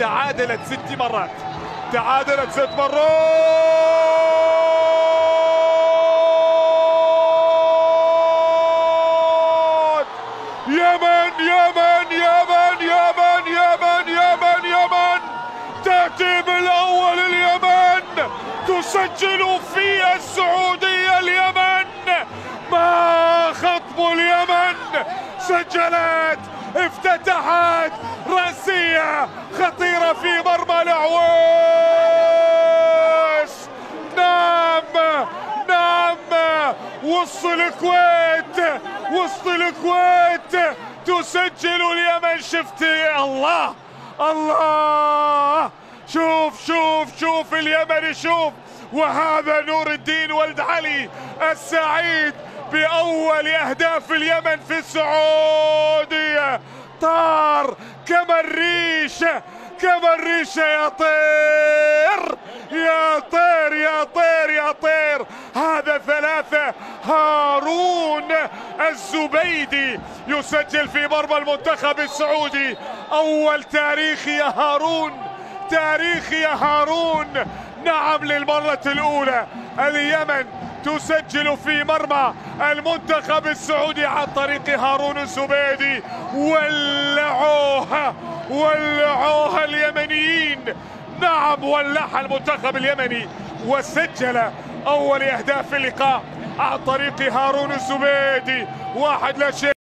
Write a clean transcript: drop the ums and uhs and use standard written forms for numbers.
تعادلت 6 مرات، تعادلت 6 مرات. يمن يمن يمن يمن يمن يمن يمن تأتي بالأول. اليمن تسجل في السعودية. اليمن ما خطب اليمن، سجلت، افتتحت رأسية خطيرة في مرمى العويس. نعم نعم، وسط الكويت، وسط الكويت تسجل اليمن. شفت الله الله، شوف شوف شوف اليمن، شوف. وهذا نور الدين ولد علي السعيد بأول أهداف اليمن في السعودية. طار كما الريشة، كما الريشة، يا طير يا طير يا طير يا طير. هذا 3. هارون الزبيدي يسجل في مرمى المنتخب السعودي. أول تاريخي يا هارون، تاريخي يا هارون. نعم، للمرة الأولى اليمن تسجل في مرمى المنتخب السعودي عن طريق هارون الزبيدي. ولعوها ولعوها اليمنيين. نعم، ولعها المنتخب اليمني وسجل أول أهداف اللقاء عن طريق هارون الزبيدي. 1-0.